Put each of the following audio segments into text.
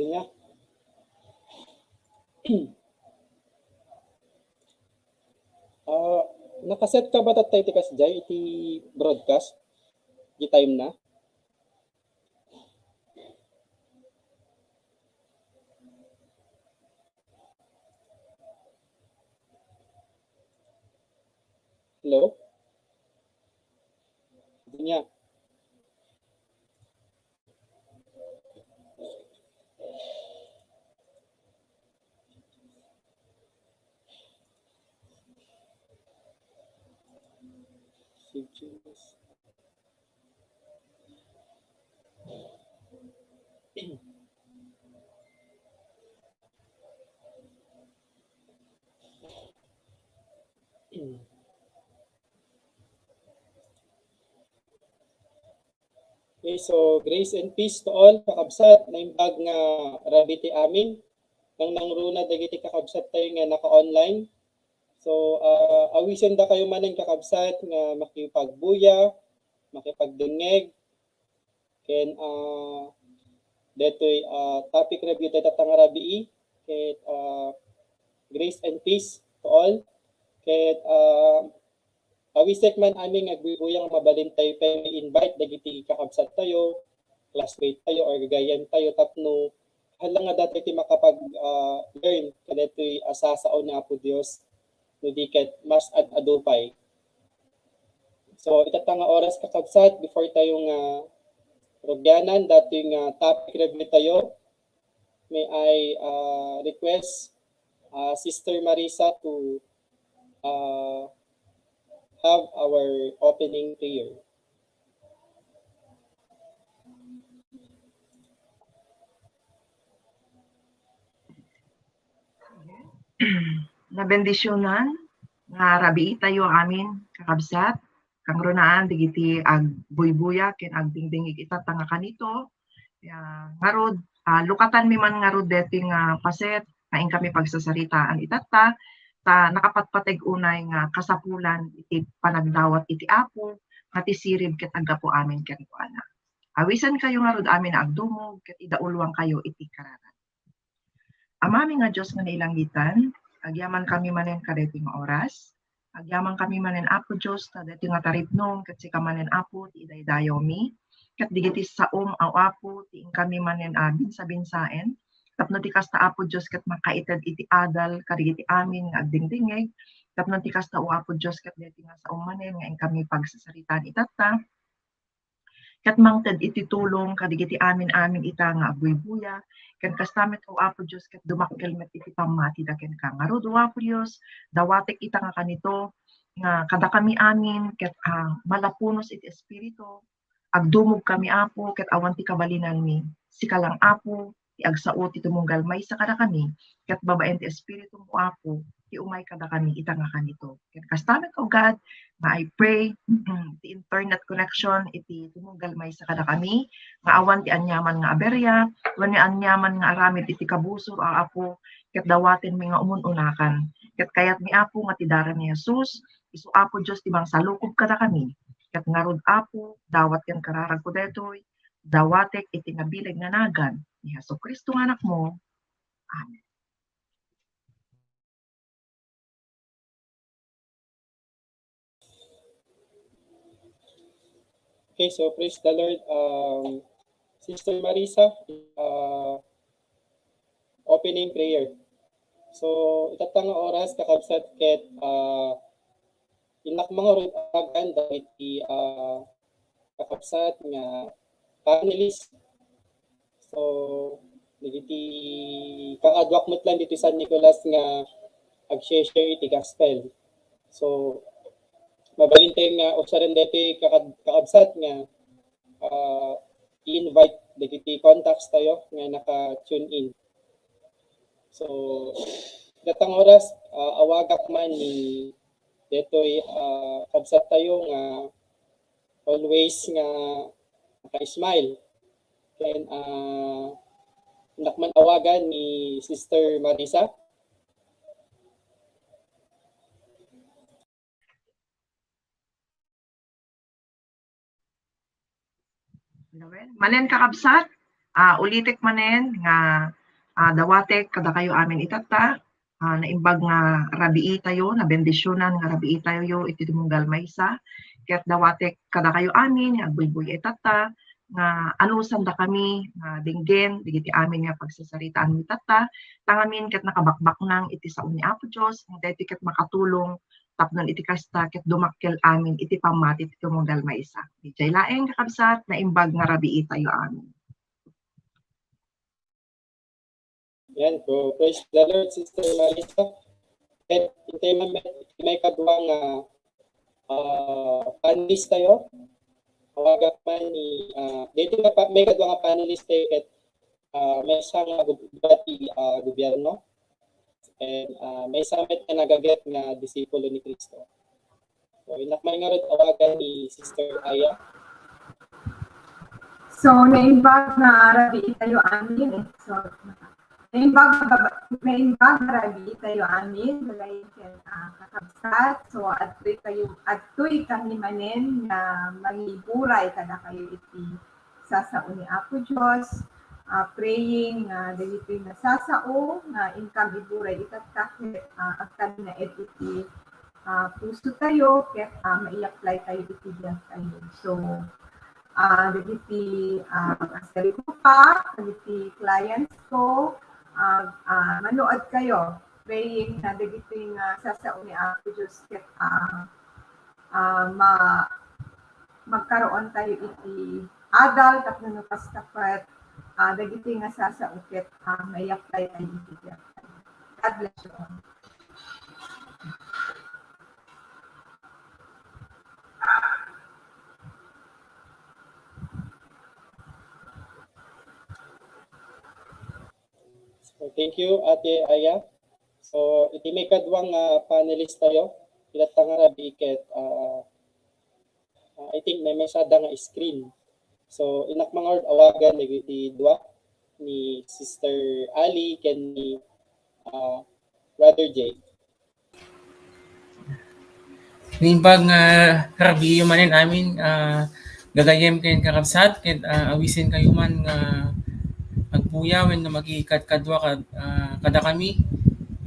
niya. Nakaset ka ba tatay tikas jay iti broadcast? Di time na? Hello? Di niya. Okay, so grace and peace to all kakabsat na imbag nga rabi ti amin nang nangruna dagiti kakabsat tayo nga naka-online. So awisen da kayo maning kakabsat nga makipagbuya, makipagdengeg, ken detoy topic review tayo tatang rabii, ket grace and peace to all. Ket awisek man aming agbuyang mabalin tayo pa invite dagiti kakabsat tayo, classmate tayo or gagayan tayo tapno halang nga dati ti makapag learn kadetoy asasao na po Dios no diket mas adupay. So itatanga oras kakabsat before tayo nga rogyanan dating topic review tayo. May I request Sister Marisa to have our opening prayer. Nabendisyonan nga rabii tayo amin kakabsat kang runaan digiti ag buybuya ken ag dingdingig itatanga kanito ngarod lukatan mi man ngarod deti nga paset naing kami pagsasaritaan itatta ta nakapatpateg unay nga kasapulan iti panagdawat iti Apo nga ti sirib ket aggapo amin ken kuana. Awisan kayo ngarod amin agdumog ket idaulwang kayo iti kararan. Amami nga Dios nga nailangitan, agyaman kami manen kadeti nga oras, agyaman kami manen Apo Dios ta deti nga taripnong ket sika manen Apo ti idaydayomi, ket digiti saom aw Apo ti kami manen binsa-binsaen, tapno ti kasta Apo Dios ket makaited iti adal kadagiti amin nga agdingdingeg, tapno ti kasta o Apo Dios ket deti nga saom manen nga kami pagsasaritaan itatta, ket mangted iti tulong kadagiti amin ita nga buybuya ken kastamet o Apo Dios ket dumakkel met iti pamati da ken ka ngarud o Apo Dios dawatek ita nga kanito nga kada kami amin ket malapunos iti espiritu agdumog kami Apo ket awan ti kabalinan mi sikalang Apo ti agsao ti tumunggal maysa kada kami ket babaen ti espiritu mo Apo ti umay kada kami ita nga kanito ket kastamet o God nga I pray ti internet connection iti tumunggal maysa kada kami nga awan ti anyaman nga aberya wan ti anyaman nga aramid iti kabusor Apo ket dawaten mi nga umununakan ket kayat mi Apo nga ti dara ni Jesus isu Apo Dios ti mangsalukob kada kami ket ngarud Apo dawat ken kararag ko detoy dawatek iti nga bileg nga nagan ni Jesucristo nga anak mo. Amen. Okay, so praise the Lord. Sister Marisa, opening prayer. So itatanga oras kakabsat ket inak mga rudagan dagiti kakabsat nga panelist. So dagiti kaadwak met lang dito San Nicolas nga ag-share iti gospel. So mabalintay nga usaran deti kakabsat nga i-invite dagiti contacts tayo nga naka-tune in. So datang oras awagak man ni detoy kabsat tayo nga always nga naka-smile. Ken nakman awagan ni Sister Marisa. Manen kakabsat ulitek manen nga Dawatek kada kayo amin itata, naimbag nga rabii tayo, na bendisyonan nga rabii tayo iti tumunggal maysa. Ket dawatek kada kayo amin nga agbuy-buy itata, nga anusan da kami nga dinggen digiti amin nga pagsasaritaan mi tata, tangamin ket nakabakbak nang iti sao ni Apo Dios, nga daytoy ket makatulong tapnon iti kasta ket dumakkel amin iti pamati iti tumunggal maysa. Dijay laeng kakabsat, naimbag nga rabii tayo amin. Yan po. Praise the Lord, Sister Marisa. At may kaduang panelist tayo. Awagak man ni dito may kaduang panelist tayo at may isang gobyerno. And may summit na nagaget nga disipulo ni Kristo. So inakmay nga rin awagan ni Sister Aya. So naimbag na rabi tayo amin. So naimbag rabi tayo amin. Walay kakabsat. So atoy kami manen na mangiburay kada kayo iti sasao ni Apo Diyos. Praying dagito yung nasasao na income iburay itatakit agkami na iti puso tayo ket mai-apply tayo iti diyan tayo. So dagiti asari ko pa, dagiti clients ko, manood kayo praying na dagito yung sasao ni Apo Diyos ket magkaroon tayo iti adult at nanupas tapat dagiti nga sasaukit may apply tayo iti diyan. God bless you all. So, thank you, Ate Aya. So, iti may kadwang panelist tayo. Ilatang rabi iket. I think may mesada nga screen. So, inakmang awagan iti dua ni Sister Ali ken ni Brother Jay. Nimbag nga rabi manen amin gagayem ken kakabsat ken awisin kayo man nga agpuya when na magikadkadwa kada kami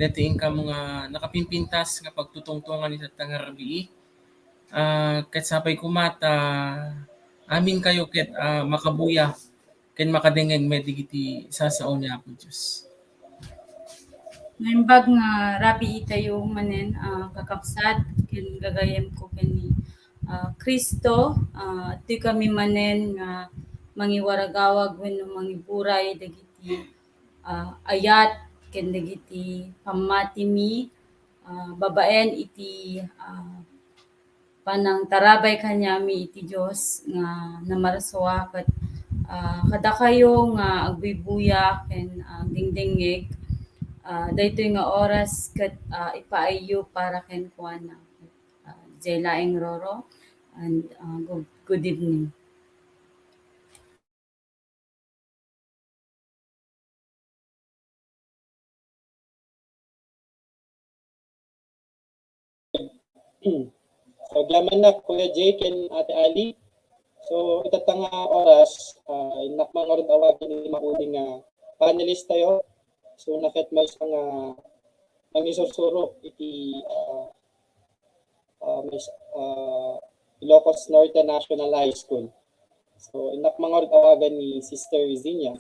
dating ka mga nakapimpintas nga pagtutungtungan iti nga rabi ket sapay kumat amin kayo ket makabuya ken makadengeg medigiti sasao ni Apo Dios. Naimbag nga rabi tayo manen kakabsat ken gagayem ko ken ni Kristo ti kami manen nga mangiwaragawag wenno mangiburay dagiti ayat ken dagiti pamati mi babaen iti panang tarabay kanyami iti Dios nga namaraswa ket kada kayo nga agbibuya ken dingdingeg daytoy nga oras ket ipaayo para ken kuana Jelaeng Roro and good evening. So, glaman na Kuya Jay ken Ate Ali. So, itatang oras, inakmang orod awagan ni mauling panelist tayo. So, nakit may isang mangisusuro iti Ilocos Norte National High School. So, inakmang orod awagan ni Sister Zinia.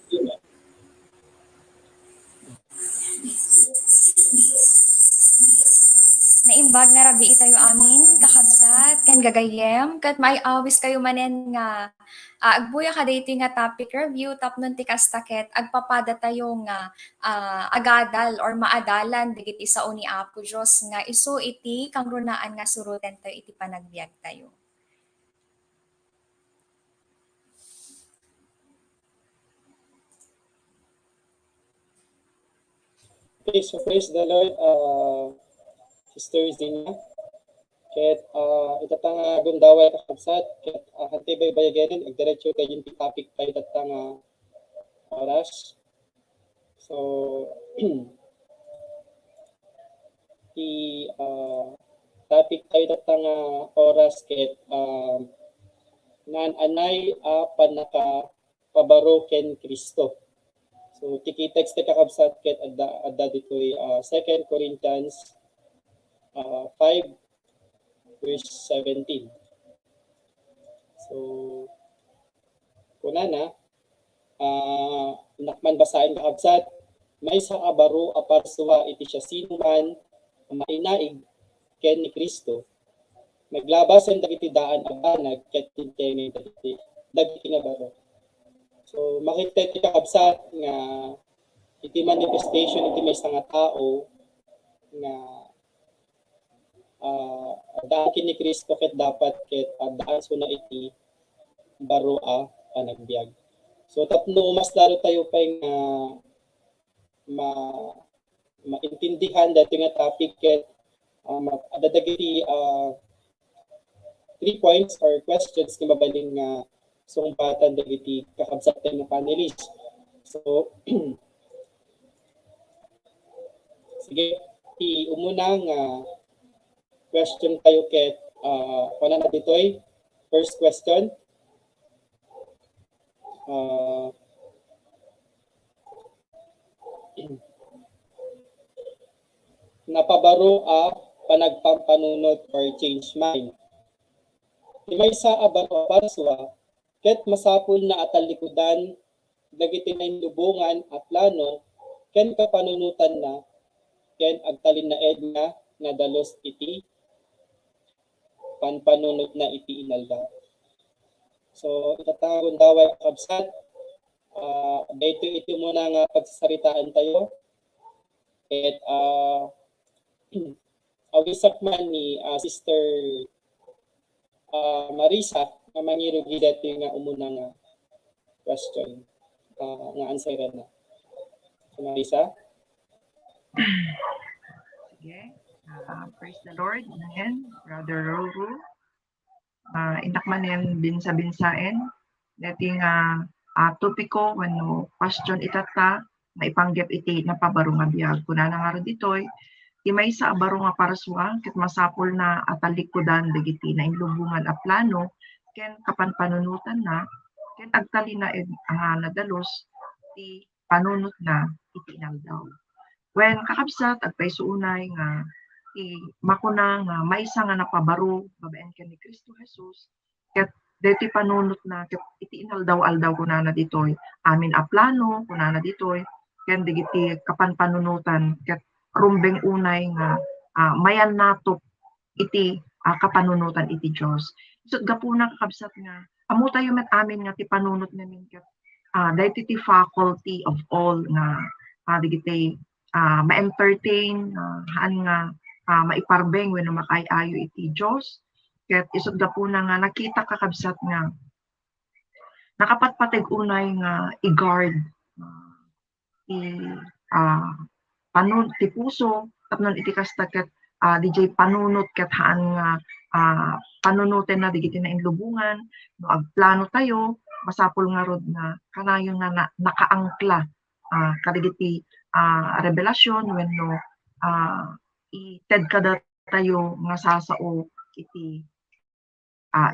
Naimbag na rabi tayo amin, kakabsat, kan gagayem, kat may awis kayo manen nga agbuya ka dito nga topic review, tapnon ti kastaket, agpapada tayo nga agadal or maadalan, digit isa o ni Apo Diyos nga iso iti kang runaan nga suruten tayo iti panagbiag tayo. Okay, so praise the Lord, Sister Zina. Ket itatang gundaway kakabsat ket hantay baybayagen agdiretso kay yung topic pa itatang oras. So the topic pa itatang oras ket nan anay panaka pabaro ken Kristo. So tiki-text ti kakabsat ket adda ditoy 2 Corinthians 5 verse 17. So kunana nakman basahin kakabsat, may sa abaro aparsuwa iti siya sinuman mainaig ken ni Kristo naglabas ang dagiti daan abanag ket tintengen dagiti nga baro. So makita ti kakabsat nga iti manifestation iti maysa nga tao nga daan ken ni Kristo ket dapat ket daan so na iti baro panagbiag. So tapno mas lalo tayo pa nga maintindihan dati nga topic ket adadagiti 3 points or questions nga mabaling nga sumpatan dagiti kakabsatan nga panelist. So sige, umuna nga question tayo ket na ditoy. First question. Napabaro panagpampanunot or change mind. Maysa abaro parswa ket masapul na atalikudan dagiti nainlubongan a plano ken kapanunutan na ken agtalin na edna nga dalos iti panpanunot na iti inalda. So itatagon daway kakabsat dito iti muna nga pagsasaritaan tayo ket awisak man ni Sister Marisa nga mangirugi dito nga umuna nga question nga answeran na. So, Marisa? Sige. Praise the Lord. Amen. Brother Roro. Inakman yan binsa-binsain. Dati nga topiko wano question itata maipanggep iti napabaro nga biag. Kuna nga ro ditoy imay sa abaro nga paraswa ket masapol na atalikudan dagiti na inlubungan a plano ken kapanpanunutan na ken agtali na nadalos ti panunot na iti inaldaw. When kakabsat agpayso unay nga makuna nga maysa nga napabaro babaen ken ni Kristo Jesus ket deti panunot na ket iti inaldaw-aldaw kunana ditoy amin a plano kunana ditoy ken digiti kapanpanunutan ket rumbeng unay nga mayan nato iti kapanunutan iti Dios. So gapuna kakabsat nga amo tayo met amin nga ti panunot namin ket daytoy ti faculty of all nga digiti ma-entertain haan nga maiparbeng wenno makay-ayo iti Dios ket isut gapuna nga nakita kakabsat nga nakapatpateg unay nga i-guard ti puso tapnon iti kasta ket DJ panunot ket haan nga panunuten na digiti na inlubungan no agplano tayo masapol nga rod nga kanayon nga nakaangkla kadigiti revelasyon wenno ited kada tayo nga sasao iti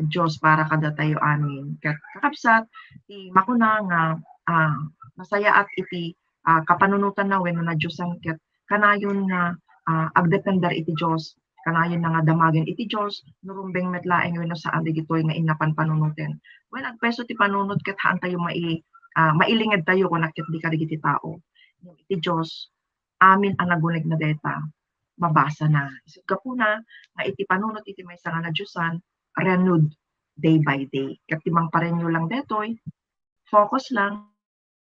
Dios para kada tayo amin ket kakabsat ti makuna nga masayaat iti kapanunutan na wenno na Diosan ket kanayon nga agdepender iti Dios kanayon na nga damagen iti Dios nurumbeng metlaeng wenno saan digitoy nga inapan panunuten wen agpeso ti panunot ket haan tayo mailinged tayo kun ket di kadigiti tao iti Dios amin ang naguneg na deta mabasa na isut gapuna nga iti panunot iti maysa nga na Diosan renewed day by day ket timang parenyo lang detoy focus lang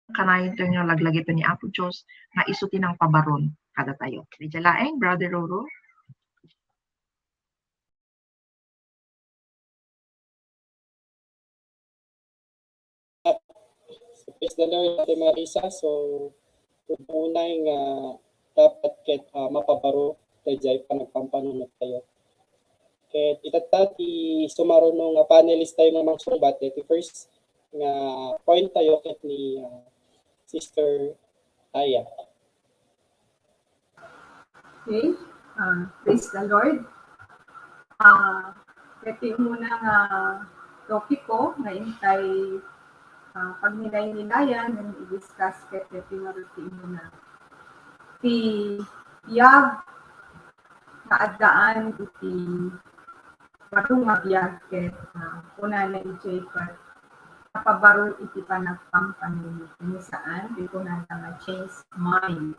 kanayon tayo nga laglagip ni Apo Dios nga isuti ng pabaron kada tayo. Di laeng, Brother Roro. So, praise the Lord, Ate Marisa. So, unay nga dapat ket mapabaro tayo panagpampanunot tayo. Ket itatati sumaruno nga panelist tayo nga mangsumbat iti first nga point tayo ket ni Sister Aya. Okay. Praise the Lord. Ito muna nga topic ko ngayon kay pag nilay-nilayan, nang i-discuss ket pinaroti mo na. Ti yag na addaan iti barong mabiyag ket kuna na ijay pat napabaro iti panagpampanunod kung saan di ko na nga change mind.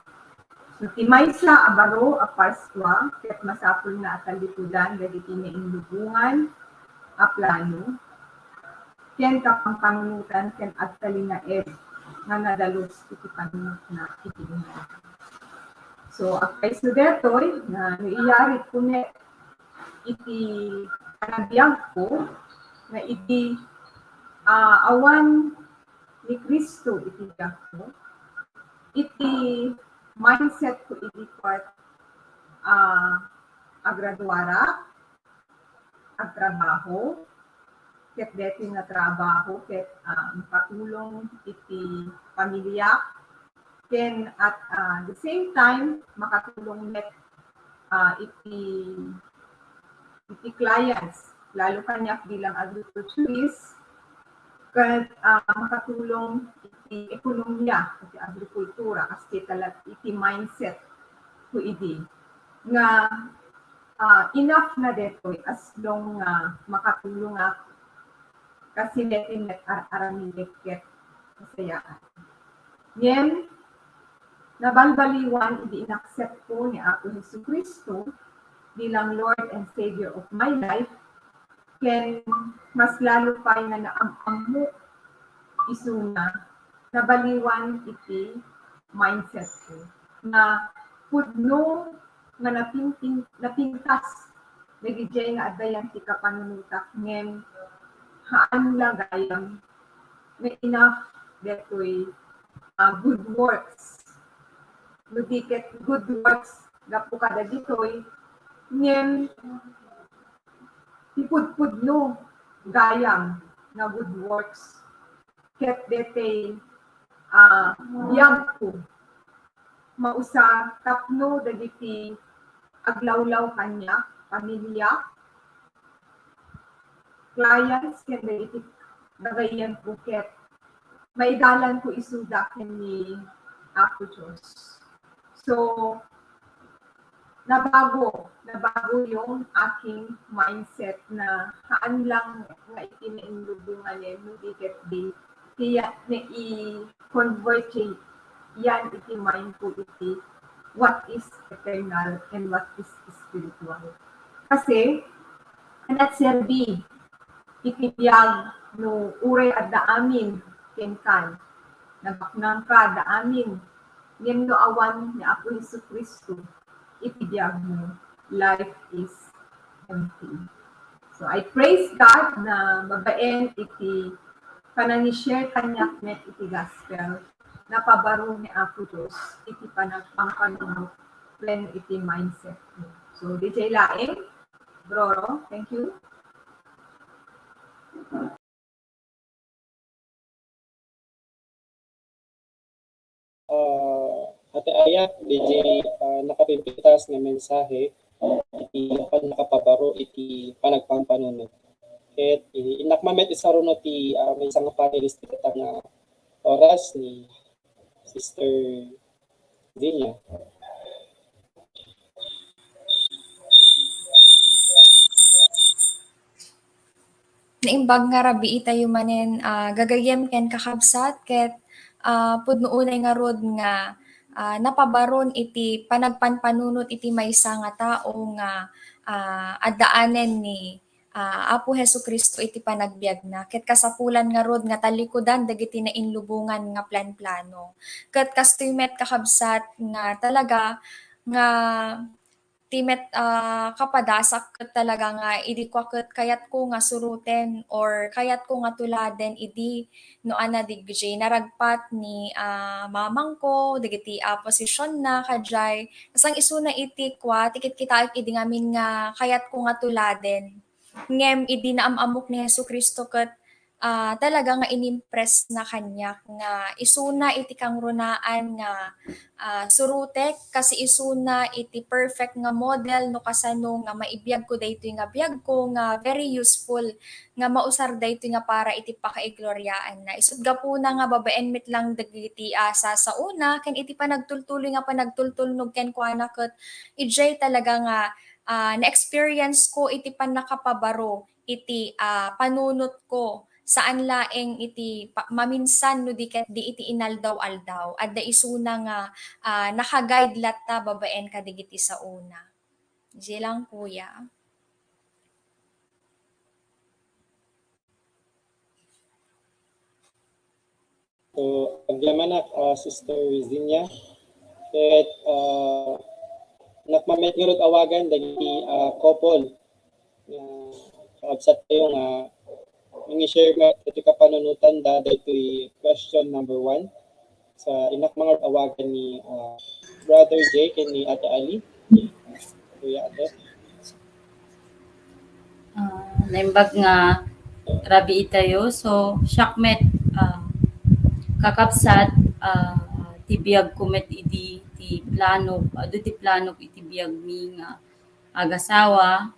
So ti maysa a baro a Paskwa ket masapul na atalikudan dagiti nainlubungan a plano ken kapangpangunutan ken agtalinaed nga nadalos iti panunod na iti una. So akay sudetoy na naiyari kunet iti panagbiag ko na iti awan ni Kristo iti biag ko, iti mindset ko iti part agradwara, agtrabaho, ket deti nga trabaho, ket makatulong iti pamilya, ken at the same time, makatulong net iti clients, lalo kanyak bilang agriculturist, ket makatulong iti ekonomiya, iti agrikultura, kasi talag iti mindset ko iti. Nga enough na detoy as long makatulong ako kasi deti net aramilik ket kasayaan. Ngayon, nabalbaliwan, hindi inaccept ko ni Apo Jesucristo bilang Lord and Savior of my life, ken mas lalo pa nga naamam mo isuna, nabaliwan iti mindset ko, na pudno nga napintas, nagijay nga adayan ti kapanunutak, ngem haan lagayam, na enough detoy good works. Ludiket good works gapu kada ditoy ngem ipudpudno gayam na good works ket dete biyag ko mausa tapno dagiti aglawlaw kanya pamilya clients ket dagiti dagayan ko ket maidalan ko isuda ken ni Apo Diyos. So, nabago yung aking mindset na haan lang nga itinainlubungan yan, hindi ket di, kaya na i-convert yan iti mind ko iti what is eternal and what is spiritual. Kasi, kanat serbi, iti biyag no ure at daamin kenkan, nabaknang ka daamin, ngem no awan ni Apo Jesucristo, ipibiyag mo, life is empty. So I praise God na mabaen iti panani-share kanyak net iti gospel, na pabaro ni Apo Diyos, iti panagpangpanunod, plan iti mindset mo. So DJ Laeng, Broro, thank you. Ate Aya, DJ nakapimpitas nga mensahe iti nakapabaro iti panagpampanunod. Ket inakmamet isaruno ti may isang panelist iti nga oras ni Sister Zinia. Naimbag nga rabi itayo manen gagayem ken kakabsat ket pudno unay nga rod nga napabaron iti panagpanpanunot iti maysa nga tao nga addaanen ni Apo Hesukristo iti panagbiag na ket kasapulan nga rod nga talikudan dagiti nainlubungan nga plan-plano ket kastoy met kakabsat nga talaga nga timet kapadasak ket talaga nga idi kwa ket kayat ko nga suruten or kayat ko nga tuladen idi no ana digjay naragpat ni mamang ko dagiti posisyon na kadjay kasang isuna iti kwa tikit kita idi ngamin nga kayat ko nga tuladen ngem idi naamamok ni Hesukristo ket talaga nga inimpress na kanya nga isuna iti kang runaan nga surutek kasi isuna iti perfect nga model no kasano nga maibiyag ko daytoy nga biyag ko nga very useful nga mausar daytoy nga para iti pakaigloryaan na isut gapuna nga babaen met lang dagiti asa sa una ken iti panagtultuloy nga panagtultulnog ken kuana ket ijay talaga nga na-experience ko iti panakapabaro iti panunot ko saan laeng iti maminsan no di iti inaldaw-aldaw at da isuna nga naka-guide latta babaen kadigiti sa una. Di lang kuya. So, aglamanak, Sister Zinya. Ket, nakmamet nga rod awagan, dagiti couple. Kaabsat tayo nga, share nga ito kapanunutan da, dito'y question number 1. Sa inak mga awagan ni Brother Jake and ni Ate Ali. Kuya Ate. Naimbag nga rabi itayo, so syakmet kakapsat ti biag kumet iti ti plano adu ti plano iti biag mi nga agasawa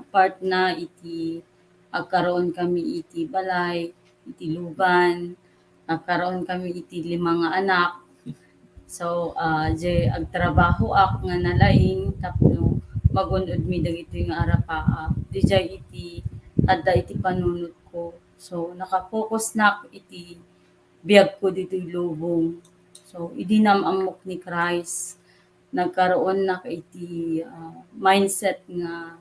part na iti agkaroon kami iti balay iti luban agkaroon kami iti 5 nga anak so je agtrabaho ak nga nalaing tapno magunod mi dagiti nga arapa dijay iti adda iti panunot ko so naka-focus nak iti biyag ko dito'y lubong. So, idinamamok ni Christ. Nagkaroon na iti mindset nga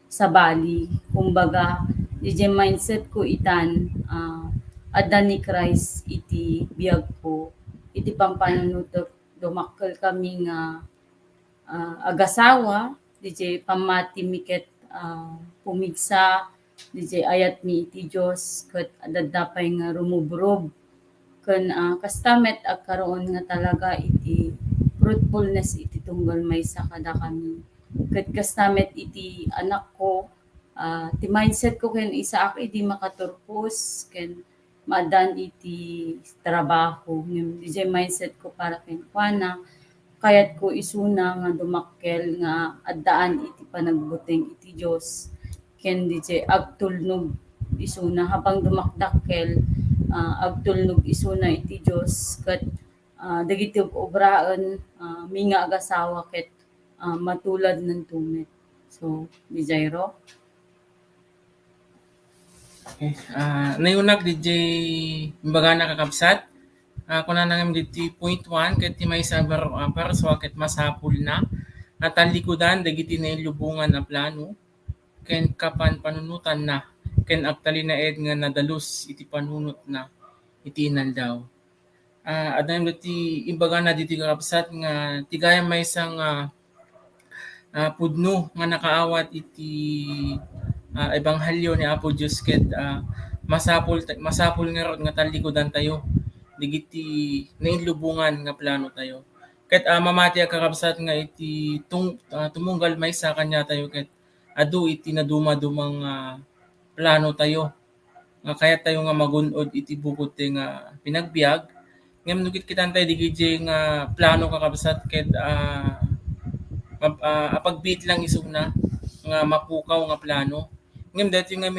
sa bali. Kumbaga, iti mindset ko itan, adda ni Christ iti biyag ko. Iti pampanunutok, dumakkel kami nga agasawa, iti pamati miket pumigsa, DJ ayat mi iti Diyos ket adadapay nga rumubrob ken kastamet agkaroon nga talaga iti fruitfulness iti tunggal maysa kada kami ket kastamet iti anak ko ti mindset ko ken isa ak idi makaturpos ken maadan iti trabaho ngem DJ mindset ko para ken kuana kayat ko isuna nga dumakkel nga addaan iti panagbuteng iti Diyos ken DJ agtulnog isuna habang dumakdakkel agtulnog isuna iti Dios ket dagiti obraan minga agasawa ket matulad ng tumet so DJ Ro Okay. Nayunak DJ imbaga nakakabsat. Kuna nangam diti point 1 ket ti may sabar so ket masapul na. Natalikudan dagiti nailubungan na plano. Ken kapan panunutan na ken agtali na ed nga nadalus iti panunot na iti inaldaw. Adayam diti imbaga na diti kakabsat nga tigayam may isang pudno nga nakaawat iti ebanghelyo ni Apo Dios ket masapul nga rod nga talikudan tayo digiti nainlubungan nga plano tayo. Ket mamati a kakabsat nga iti tumunggal maysa kanya tayo ket adu iti naduma-dumang plano tayo nga kaya tayo nga magunod iti bukod nga pinagbiag ngem nugit kitan tayo digiti nga plano kakabsat ket apagbit lang isuna nga mapukaw nga plano ngem dati nga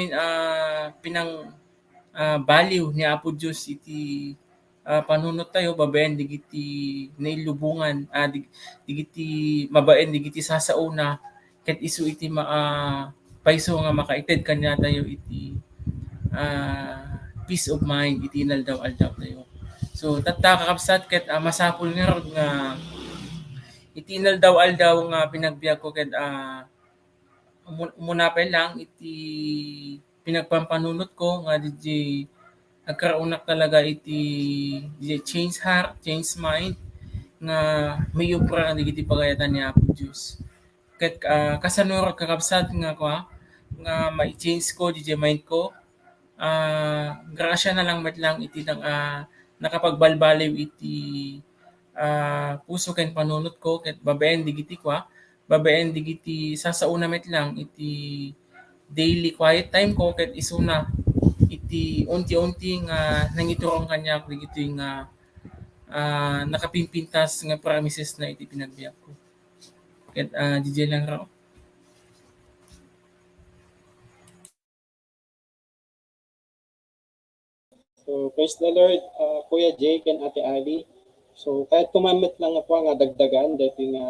pinang baliw ni Apo Dios iti panunot tayo babaen digiti nailubungan digiti mabaen digiti sasauna ket isu iti paiso nga makaited kanya tayo iti peace of mind iti inaldaw-aldaw tayo. So tatta kakabsat ket masapul nga rod nga iti inaldaw-aldaw nga pinagbiag ko ket umunapay lang iti pinagpampanunot ko nga DJ nagkaroon na talaga iti DJ change heart, change mind nga may upra digiti pagayatan ni Apo Dios. Ket kasanurot kakabsat nga nga ma-change ko DJ mind ko grasya na lang met lang iti nakapagbalbaliw iti puso ken panunot ko ket babaen digiti babaen digiti sasauna met lang iti daily quiet time ko ket isuna iti unti-unti nga nangiturong kanya digiti nga nakapimpintas nga promises na iti pinagbiyak ko. Ket DJ lang raw. So, praise the Lord, Kuya Jake and Ate Ali. So, kahit tumamit lang ako nga dagdagan, dahil nga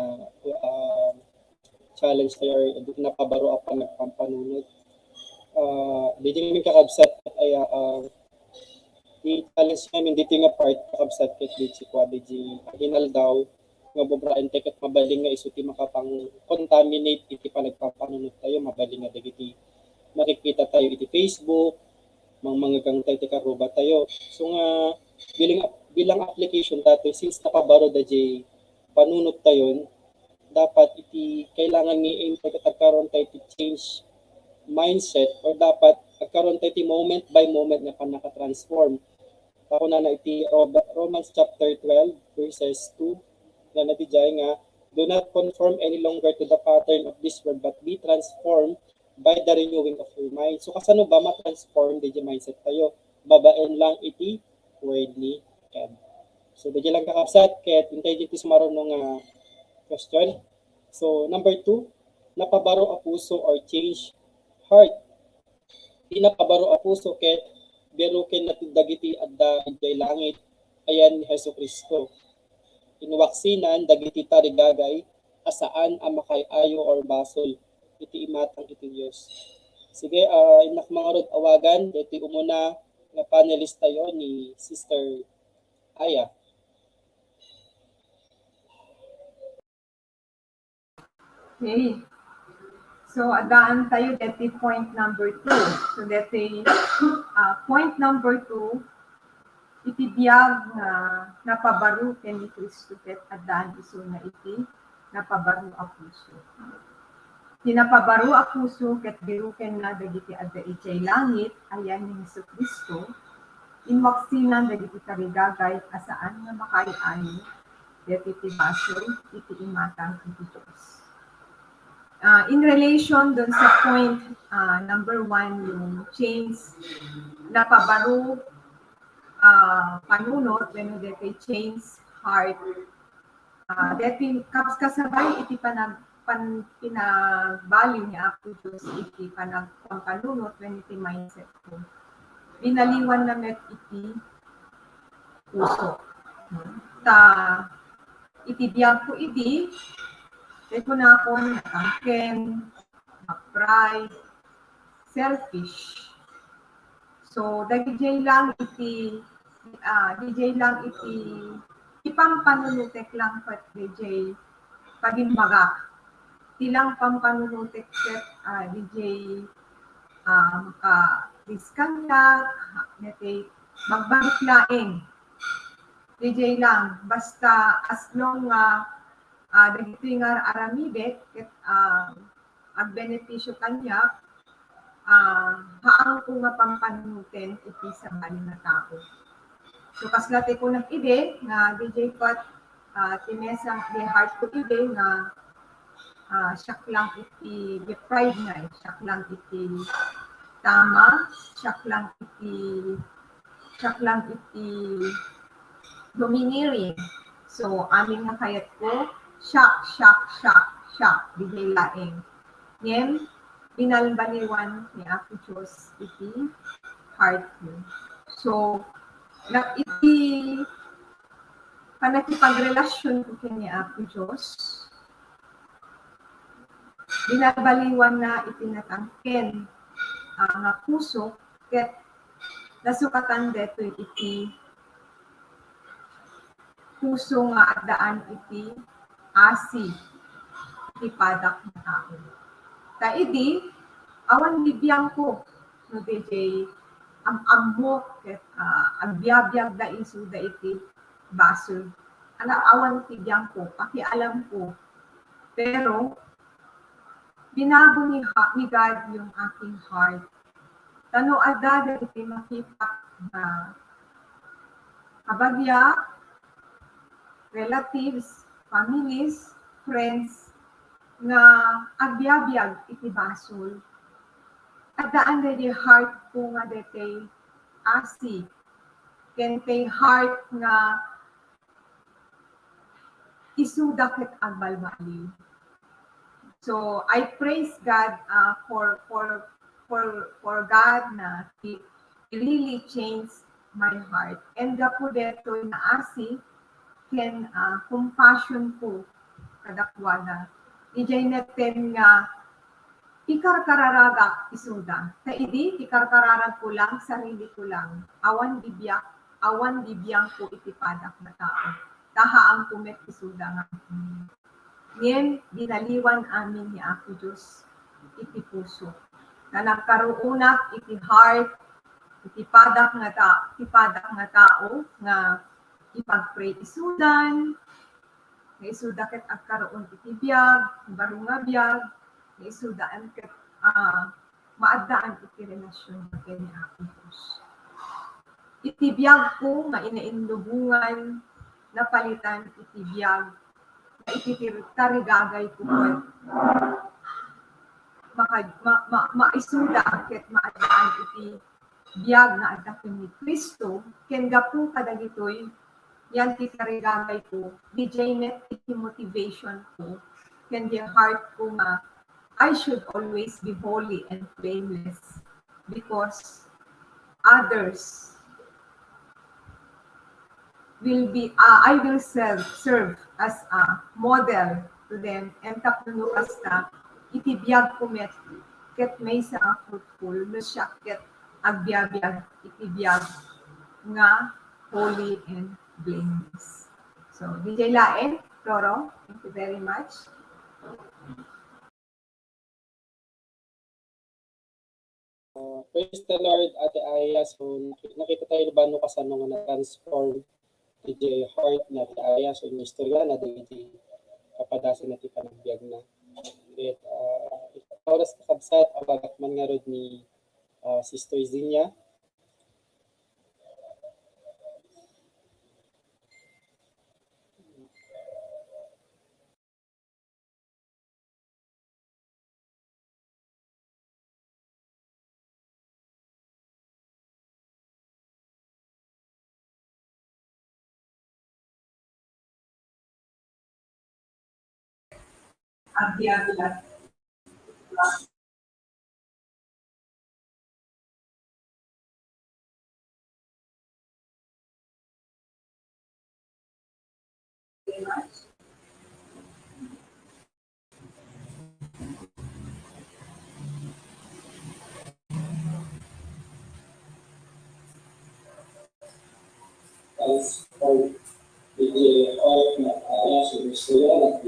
challenge tayo, napabaro ako nagpampanunod. Di kami kakabsat ay i-challenge namin dito nga part kakabsat ket di si Kwa di hinal daw nga bobraan ket mabaling nga isuti makapang contaminate iti panagpapanunod tayo mabaling nga dagiti makikita tayo iti Facebook mga kang tayo karuba tayo. So nga bilang application tato since nakabaro da jay panunod tayon dapat iti kailangan ni aim pagkatagkaroon tayo iti change mindset or dapat agkaroon tayo iti moment by moment na panaka-transform. Ako na iti Romans chapter 12 verses 2 na natijay nga do not conform any longer to the pattern of this world but be transformed by the renewing of your mind. So kasano ba ma-transform di mindset tayo? Babaen lang iti word ni God. So di lang kakapsat ket intay dito sumarunong question. So number 2, napabaro a puso or change heart. Di napabaro a puso ket beruken na dagiti adda iti langit ayan ni Hesus Kristo. Inwaksinan dagiti tarigagay asaan ang makayayo or basol iti imatang iti Dios. Sige, inak mga rod awagan iti umuna nga panelist tayo ni Sister Aya. Okay. So, adaan tayo dati point number 2. So, dati point number 2, itibiyag na napabaro ken ni Kristo ket adaan iso na iti napabaro a puso. Tinapabaro a puso ket biruken na dagiti adda iti langit ayan ni Hesus Kristo. Inwaksinan dagiti tarigagay asaan nga makaiani dati iti basol iti imatang iti Dios. In relation dun sa point number 1, yung change, napabaro panunot, when dati change heart, dati kasabay iti pinagbali niya ako Diyos iti panunot, when iti mindset ko. Binaliwan na met iti puso. Iti biyag ko iti, ito na ako nakangken, pride, selfish. So, DJ lang iti ipampanulutek lang pat DJ pagimbagak. Tilang pampanunutek ket DJ maka-diskanyak, magbalik laing. DJ lang, basta as long dagito nga aramidek ket ang benepisyo kanya haang ko nga pampanunuten iti sa bali na tao. So kaslate ko nag-ide nga DJ Pat tinesang di heart ko ide nga siyak lang iti pride na siyak lang iti tama, siyak lang iti domineering. So aming nga kayat ko shock, DJ laing. Ngayon, binalbaliwan ni Apo Diyos iti heart ko. So, iti panakipagrelasyon ko kini Apo Diyos, binalbaliwan na iti natangken nga puso, ket nasukatan deto iti puso nga adaan iti asi iti padak na tao. Taidi, awan bibiyang ko no DJ amok ket agbyabyak da isu da iti basol. Awan tibiyang ko, pakialam ko. Pero binago ni God yung aking heart. Tano ada iti makita na kabagya, relatives, families, friends, nga agbyabiyag iti basol. adaan na di heart ko nga dete asi. Kente heart nga isuda ket agbalbali. So I praise God for God na He really changed my heart. And gapo deto na asi ken compassion ko kadakwana. Ijay natin nga ikarkararaga isuda. Ta idi ikarkararag ko lang sarili ko lang. Awan bibiyang ko itipadak na tao. Tahaang kumet isuda nga. Ngayon, dinaliwan amin ni Ako Diyos, iti puso. Na nagkaruunak, iti heart, iti padak nga tao, nga ipag-pray isudan, nga isuda ket agkaroon iti biyag, baro nga biyag, nga isudaan ket maaddaan iti relasyon ken ni Ako Diyos. Iti biyag ko nga inainlubungan, napalitan iti biyag, ikitarigagay ko maisuda ket maadaan iti biyag na adda ni Kristo ken gapu kadagitoy yan ti tarigagay ko DJ net iti motivation ko ken the heart ko nga I should always be holy and blameless because others will be I will serve as a model to them and tapno hasta itibiyag ko ket may sa fruitful no siya ket agbyabiyag itibiyag nga holy and blameless. So DJ Laen, Toro, thank you very much. Praise the Lord, Ate Aya. So nakita tayo ba no kasano nga na-transform DJ heart na ti Aya. So yung istorya na di kapadasin na ti panagbiag na. At oras kakabsat, awagat man nga rod ni Sister Zinia. Agbyabiyag. Very much. As for DJ heart na Aya, so yung istorya na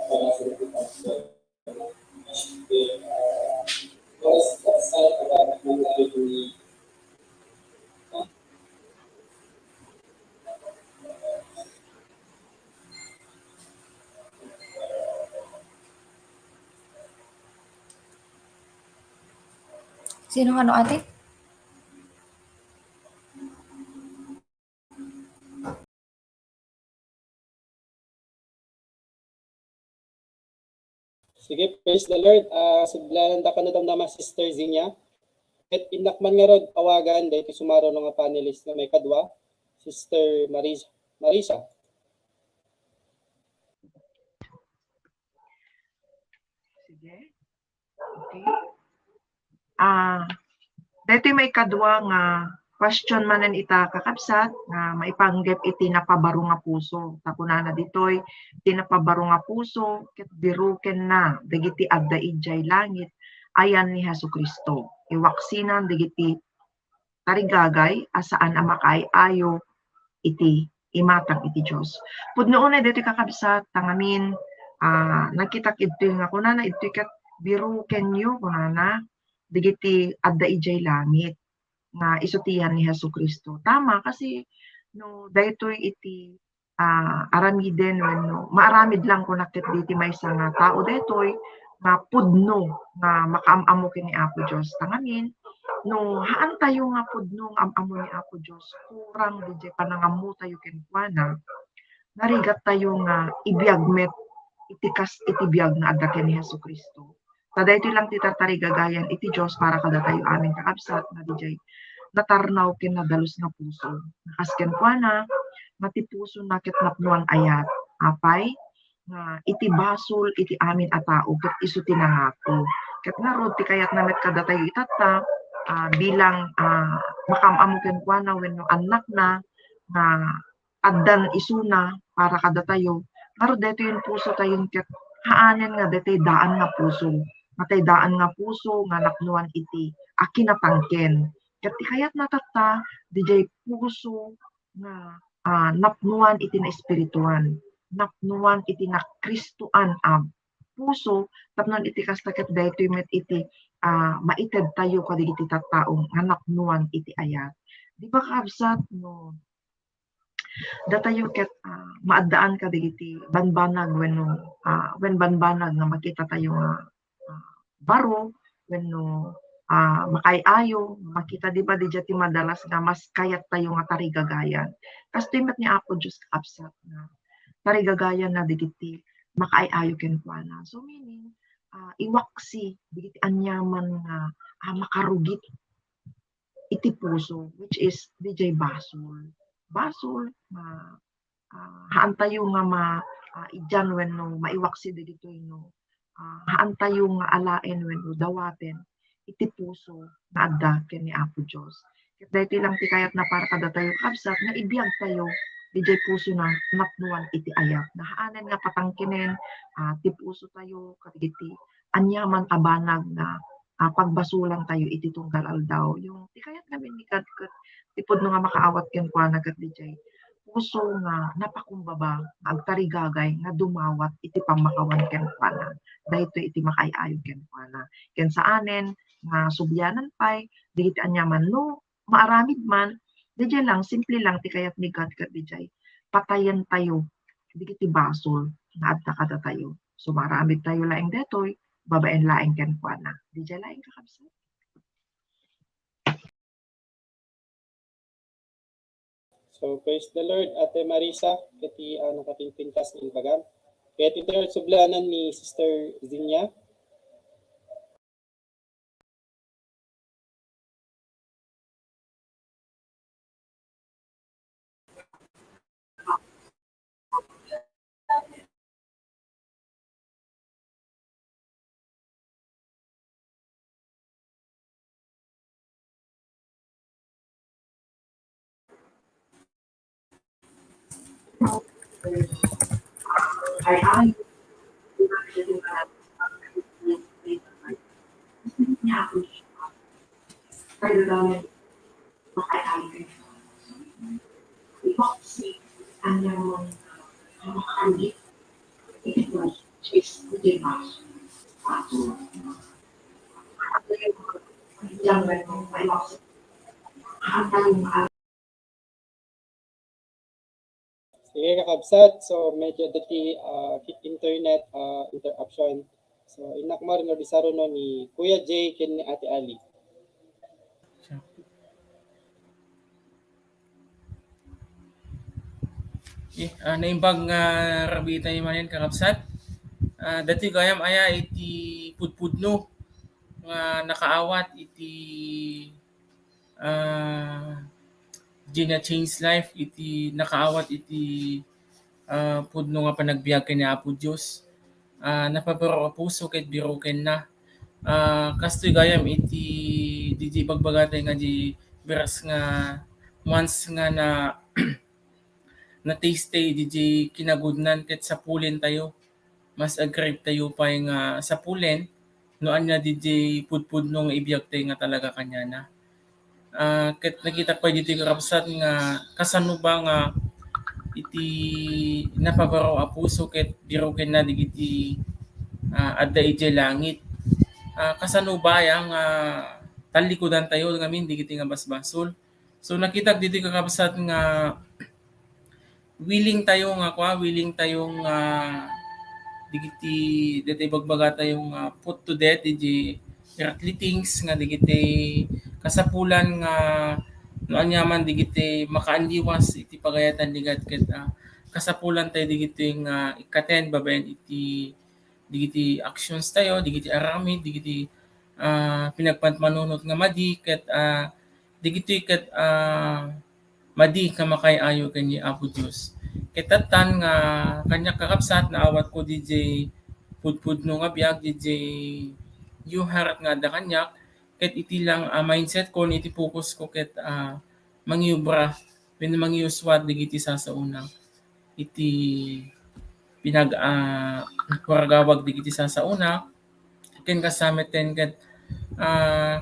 kapadasin na ti panagbiag. Oras kakabsat, awagat man nga rod ni Sino ano ate? Sige, praise the Lord. Suglanan da ka na damdama Sister Zinia. At inakman nga rod awagan dahil sumaro ng mga panelist na may kadwa, Sister Marisa. Sige. Okay. Dito may kadwa nga question manen ita kakabsat nga maipanggep iti napabaro nga puso. Takunana ditoy iti napabaro nga puso ket biruken na dagiti adda ijay langit ayan ni Jesucristo. Iwaksinan dagiti tarigagay asaan a makaayo iti imatang iti Dios. Pudno una dito kakabsat tangamin nakita iti nga kunana iti ket biruken yu kunana digiti adda ijay langit nga isutihan ni Jesucristo. Tama kasi no daytoy iti aramiden wenno maaramid lang ko nakit diti maysa nga tao daytoy nga pudno nga makaamamo ken ni Apo Dios. Tangamin no haan tayo nga pudno nga amamo ni Apo Dios kurang DJ panangamu tayo ken kuana narigat tayo nga ibiyagmet iti kas iti biyag nga adda ken ni Jesucristo. Taday ito lang ti tartarigagayan iti Diyos para kada tayo amin kakabsat na dijay natarnaw ken nadalos nga puso. Nakasken kwa na nga ti puso na ket napnuan ayat. Apay nga iti basol iti amin a tao ket isu ti nangako. Ket ngarod ti kayat namet kada tayo itatta bilang makamamo ken kwa na wenno anak na nga addan isuna para kada tayo. Ngarod dito yung puso tayon ket haanen nga detoy daan nga puso. Matay daan nga puso nga napnuan iti akinatangken. Ket ti kayat natatta dijay puso nga napnuan iti na espirituan, napnuan iti na Kristoan puso tapnon iti kasta ket daytoy met iti maited tayo kadigiti tattaong nga napnuan iti ayat. Di ba kabsat no datayo ket maaddaan kadigiti banbanag wenno wen banbanag nga makita tayo nga baro wenno makay-ayo makita di ba di ti madalas nga mas kayat tayo nga tarigagayan. Kastoy met ni Apo Dios kaabsat nga tarigagayan na digiti makay-ayo ken kuana. So meaning iwaksi digiti anyaman nga makarugit iti puso which is DJ basol. Basol haan tayo nga idyan wenno maiwaksi digitoy no haan tayo nga alaen wenno dawaten iti puso nga adda ken ni Apo Dios. Ket daytoy lang ti kayat na para kada tayo kabsat nga ibiyag tayo dijay puso na napnuan iti ayat. Nahaanen nga patangkinen ti puso tayo kadigiti anyaman abanag na pagbasulan tayo iti tunggal aldaw. Yung ti kayat namin ni kadkat tipod no nga makaawat ken kuana ket dijay puso nga napakumbaba nga agtarigagay nga dumawat iti pamakawan ken kuana. Daytoy iti makay-ayo ken kuana. Ken saanen nga subyanan pay digiti anyaman no maaramid man dijay lang simple lang ti kayat ni God ket dijay patayen tayo digiti basol nga adda kada tayo. So maaramid tayo laeng detoy babaen laeng ken kuana. Dijay laeng kakabsat. So praise the Lord, Ate Marisa, kati nakatingpintas ng bagam. Kaya ito sublanan ni Sister Zinya. Sige kakabsat, so medyo dati internet interruption. So inakmar nga bisaro no ni Kuya Jay ken ni Ate Ali. Naimbag nga rabi tayo manin kakabsat. Dati gayam aya iti pudpudno nga nakaawat iti Gina Change Life iti nakaawat iti pudno nga panagbiag ken ni Apo Dios. Napabaro puso ket biro ken na. Kastoy gayam iti DJ bagbagatay nga di beras nga once nga na taste DJ kinagudnan ket sa pulen tayo. Mas agree tayo pa nga sa pulen no anya DJ pudpudno nga ibiyag tayo nga talaga kanya na. Ket nakita pa dito karapsat nga kasano ba nga iti napabaro a puso ket biro ken na digiti adda iti langit. Kasano ba yang talikudan tayo ngamin digiti nga basbasol. So nakita dito karapsat nga willing tayo digiti diti bagbaga tayong put to death iti earthly things nga digiti kasapulan nga no anyaman digiti makaandiwas iti pagayatan ligat ket kasapulan tayo digiti nga ikaten babaen iti digiti actions tayo, digiti aramid, digiti pinagpantmanunot nga madi, ket digiti ket madi ka makay-ayo kanyi Apo Dios. Ket tan nga kanya kakabsat na awat ko DJ pudpudno nga biag DJ yuharat nga da kanyak ket iti lang mindset ko iti focus ko ket mangiubra mangiuswat digiti sasauna iti waragawag digiti sasauna ken kasamet ten ket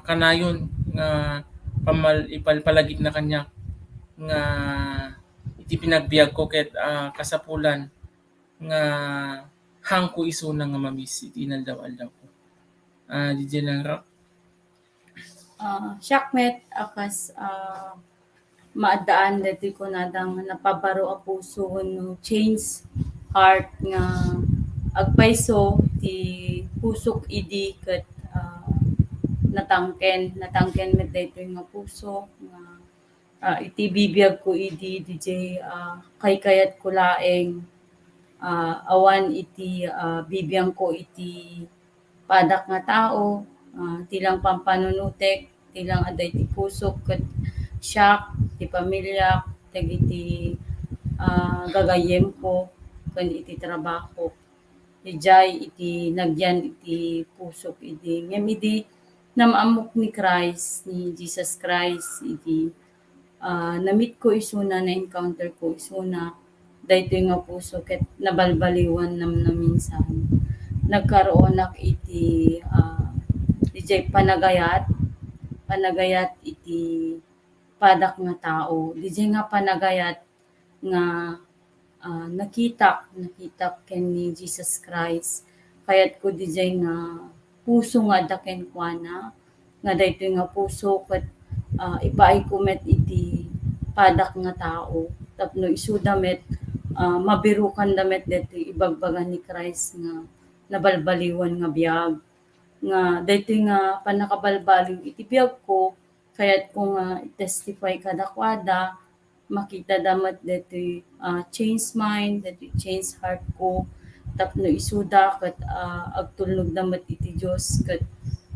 kanayon nga ipalpalagip na kanya nga iti pinagbiag ko ket kasapulan nga hangko isuna nga mamis iti inaldaw-aldaw ko. DJ lang ra. Syakmet akas maadaan dati ko nadang napabaro a puso no change heart nga agpayso ti pusok idi ket natangken met daytoy nga puso nga iti bibiyag ko idi DJ kayat ko laeng awan iti bibiyang ko iti padak nga tao tilang pampanunutek tilang aday ti pusok ket siyak ti pamilya dagiti gagayem ko ken iti trabaho ijay iti nagyan iti pusok idi ngem idi namamok ni Christ ni Jesus Christ iti namit ko isuna na encounter ko isuna daytoy nga puso ket nabalbaliwan nam minsan nagkaroon ak iti DJ panagayat iti padak nga tao DJ nga panagayat nga nakita ken ni Jesus Christ kayat ko DJ nga puso nga daken kuana nga daytoy nga puso ket ipaay ko met iti padak nga tao tapno isuda met mabirukan damet daytoy ibagbagan ni Christ nga nabalbaliwan nga biag nga daytoy nga panakabalbaliw iti biag ko kayat ko nga testify kadakwada makita damat daytoy change mind daytoy change heart ko tapno isuda ket agtulnog damat iti Dios ket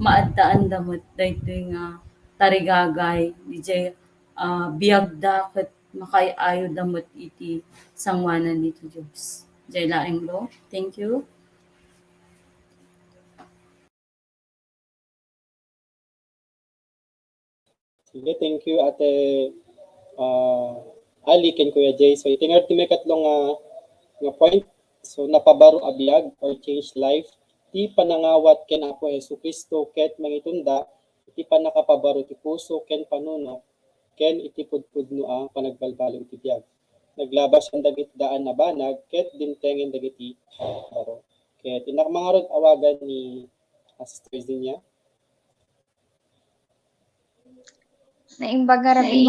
maaddaan damat daytoy nga tarigagay DJ biagda ket makay-ayo damat iti sangwanan iti Dios. Jay laeng lo. Thank you. Sige, thank you Ate Ali ken Kuya Jay. So itingar ti may katlong nga point. So napabaro a biag or change life. Ti panangawat ken Apo Jesucristo ket mangitunda iti panakapabaro ti puso ken panuno ken iti pudpudno ang panagbalbaliw iti biag. Naglabas ang dagiti daan na banag ket dintengen dagiti baro. Ket inakmangarod awagan ni Sister Zinia. Naimbag nga rabi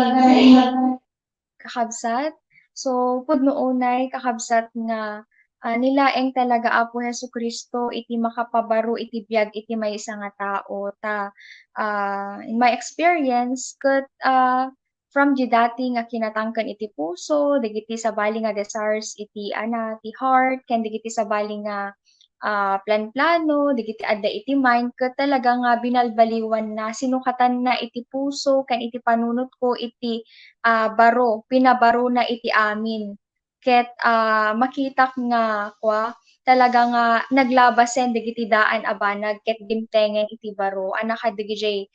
kakabsat. So, pudno unay kakabsat nga nilaeng talaga Apo Jesucristo iti makapabaro iti biag iti maysa nga tao ta in my experience ket from di dati nga kinatangken iti puso dagiti sabali nga desires iti ti heart ken dagiti sabali nga plan-plano dagiti adda iti mind ket talaga nga binalbaliwan na sinukatan na iti puso ken iti panunot ko iti pinabaro na iti amin ket makitak nga talaga nga naglabasen dagiti daan a banag ket dimtengen iti baro anak kadagiti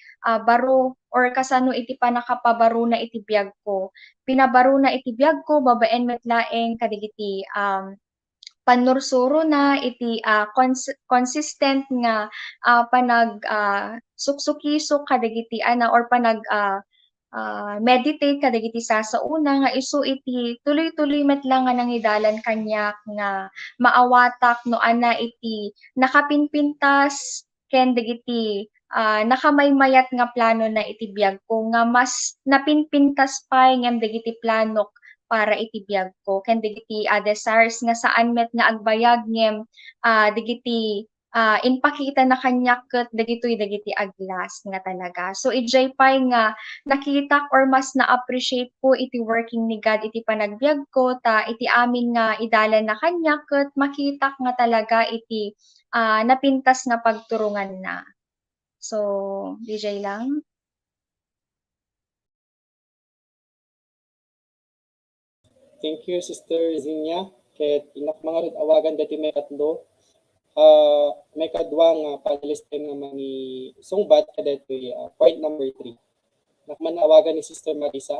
baro or kasano iti panakapabaro na iti biag ko pinabaro na iti biag ko babaen met laeng kadagiti panursuro na iti consistent nga panag suksukisok kadagiti or panag meditate kadagiti sasauna nga isu iti tuloy-tuloy met lang nga nangidalan kanyak nga maawatak no ana iti nakapinpintas ken dagiti nakamaymayat nga plano na iti biag ko nga mas napinpintas pay ngem dagiti planok para iti biag ko ken dagiti desires nga saan met nga agbayag ngem dagiti inpakita na kanya ket dagiti aglas nga talaga. So ijay pay nga nakita or mas na-appreciate ko iti working ni God iti panagbiag ko ta iti amin nga idalan na kanya ket makita nga talaga iti napintas nga pagturungan na. So DJ lang. Thank you, Sister Zinya. Ket inak mga red awagan dati may katlo. May kadwa nga panelist nga mani sungbat kadetoy point number 3. Nakman awagan ni Sister Marisa.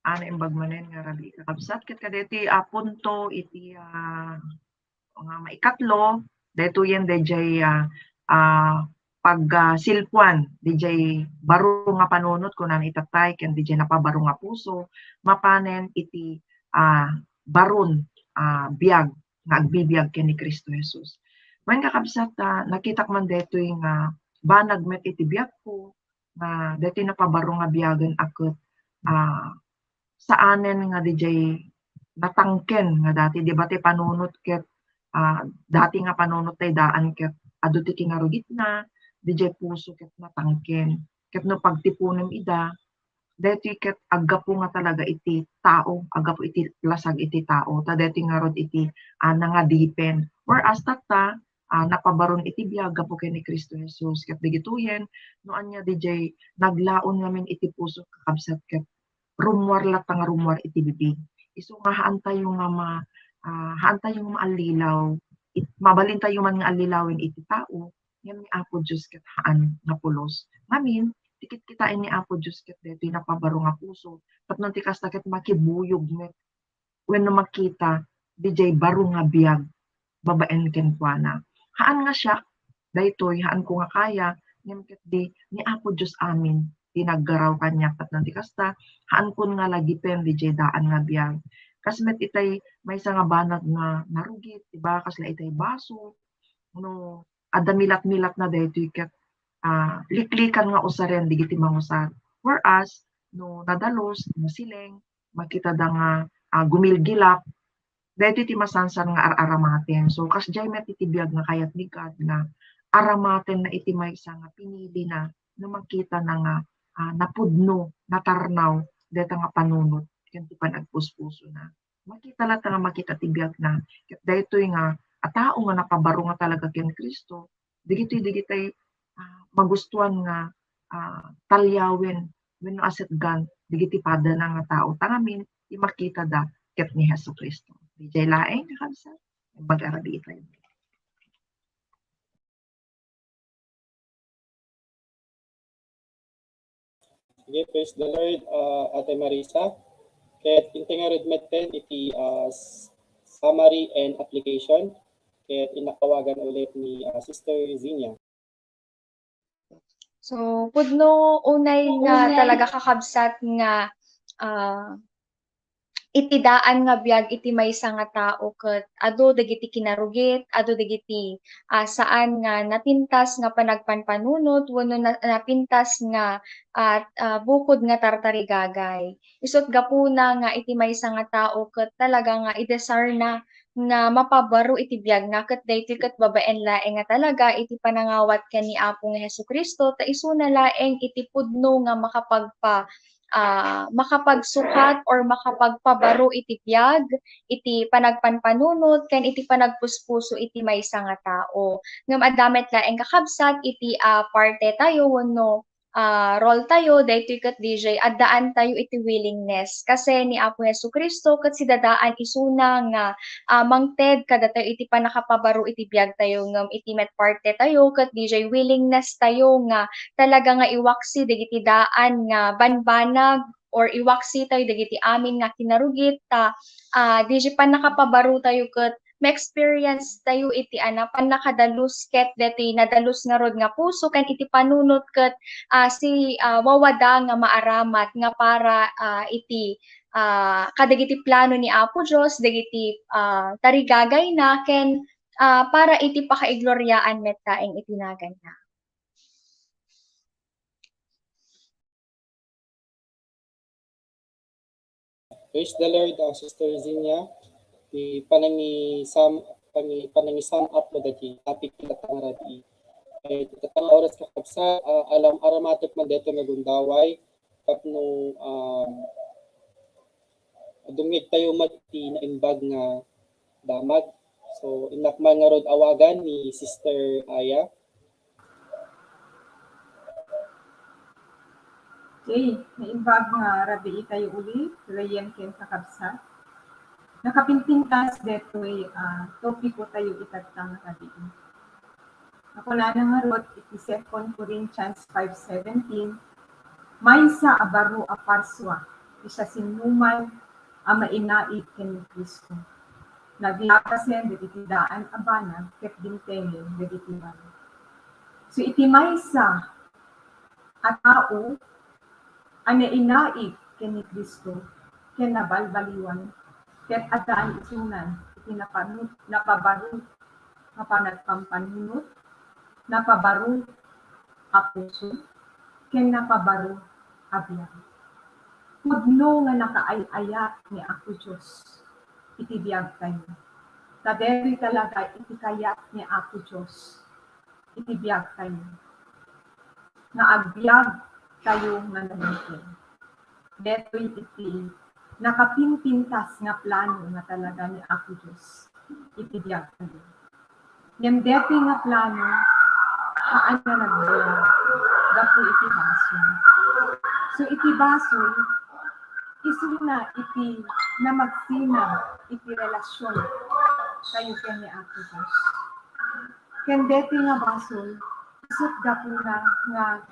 Ana imbag manen nga rabi kakabsat ket kadeti punto iti nga maikatlo daytoyen dayjay pag silpuan dijay baro nga panunot kunan itatay ken dijay napabaro nga puso mapanen iti baron biag nga agbibiyag ken ni Cristo Jesus. Wen kakabsat nakitak man daytoy nga banag met iti biag ko nga daytoy napabaro nga biyagen aket saanen nga dijay natangken nga dati di ba ti panunot ket dati nga panunot tay daan ket adu ti kinarugit na dijay puso ket natangken ket no pagtipunem ida deti ket aggapu nga talaga iti tao aggapu iti lasag iti tao ta deti nga rod iti nangadipen whereas ta napabaron iti biag gapu ken ni Cristo Jesus ket digituyen no anya dijay naglaon ngamin iti puso kakabsat ket rumwar lat nga rumwar iti bibig. Isu nga haan tayo nga haan tayo nga maalilaw, mabalin tayo man nga alilawin iti tao, yan ni Apo Diyos ket haan nga pulos. Ngamin, tikit kitain ni Apo Diyos ket detoy napabaro nga puso, tapno ti kasta ket makibuyog met wenno makita dijay baro nga biag babaen ken kuana. Haan nga siya, daytoy haan ko nga kaya, ngem ket di ni Apo Diyos amin tinaggaraw kanya tapno ti kasta haan kun nga lagipen dijay daan nga biag. Kasmet itay maysa nga banag nga narugit, diba? Kasla itay baso, no adda milat-milat na daytoy ket liklikan nga usaren digiti mangusar. Whereas no nadalos, nasileng, makita da nga gumilgilap, daytoy ti masansan nga aramaten. So kasjay met iti biag nga kayat ni God nga aramaten na iti maysa nga pinili na no makita na nga napudno, natarnaw, deta nga panunot, ken ti panagpuspuso na. Makita lat nga makita ti biag na, ket daytoy nga tao nga napabaro nga talaga ken Kristo, digitoy magustuhan nga talyawen wenno asetgan digiti pada na nga tao tangamin ti makita da ket ni Hesukristo. Dijay laeng kakabsat, mag-arabi tayo. Sige, praise the Lord, Ate Marisa. Ket intinga red meten iti summary and application. Ket inakawagan ulit ni Sister Zinya. So pudno unay nga talaga kakabsat nga iti daan nga biag iti maysa nga tao ket adu dagiti kinarugit, adu dagiti saan nga napintas nga panagpanpanunot wenno napintas nga bukod nga tartarigagay. Isut gapuna nga iti maysa nga tao ket talaga nga i-desire na nga mapabaro iti biag na ket daytoy ket babaen laeng nga talaga iti panangawat ken ni Apo nga Hesukristo ta isu na laeng iti pudno nga makapagsukat or makapagpabaro iti biag, iti panagpanpanunot, ken iti panagpuspuso iti maysa nga tao. Ngem addamet laeng kakabsat iti parte tayo wenno role tayo daytoy ket DJ addaan tayo iti willingness kasi ni Apo Hesukristo ket sidadaan isuna nga mangted kada tayo iti panakapabaro iti biag tayo ngem iti met parte tayo ket DJ willingness tayo nga talaga nga iwaksi dagiti daan nga banbanag or iwaksi tayo dagiti amin nga kinarugit DJ panakapabaro tayo ket ma-experience tayo iti panakadalus ket deti nadalus nga rod nga puso ken iti panunot ket wawada nga maaramat nga para iti kadagiti plano ni Apo Dios dagiti tarigagay na ken para iti pakaigloryaan met taeng itinagan na. Praise the Lord, Sister Zinia. Di panangisam up mo dati topic kita tangarabi. Kay tatang oras kakabsa alam aramatok man dito nagundaway kapno dungig tayo mati na imbag nga damag. So inakman nga rod awagan ni Sister Aya. Okay, naimbag nga rabi tayo uli, layan ken kakabsat. Nakapintintas detoy topiko tayo itatang rabi. Ako na nga rod, iti 2 Corinthians 5:17, may sa abaru aparswa, isa sinuman amainait ken Kristo. Naglapasen dagiti daan abana ket dintengen dagiti baro. So iti may sa at tao anainait ken ni Kristo ken nabalbaliwan ket adaan isunan iti napabaru nga panagpampanunot, napabaru a puso ken napabaru a biyag. Pudno nga nakaay-ayat ni Apo Diyos iti biyag tayo. Taderi talaga iti kayat ni Apo Diyos iti biyag tayo. Nga agbyag tayo nga nangingin. Deto'y iti nakapinpintas nga plano nga talaga ni Apo Diyos iti biyag tayo. Ngem deto'y nga plano haan nga nagbayag gapu iti baso. So iti baso isuna iti na magsina iti relasyon tayo ken ni Apo Diyos. Ken deto'y nga baso isut gapu na nga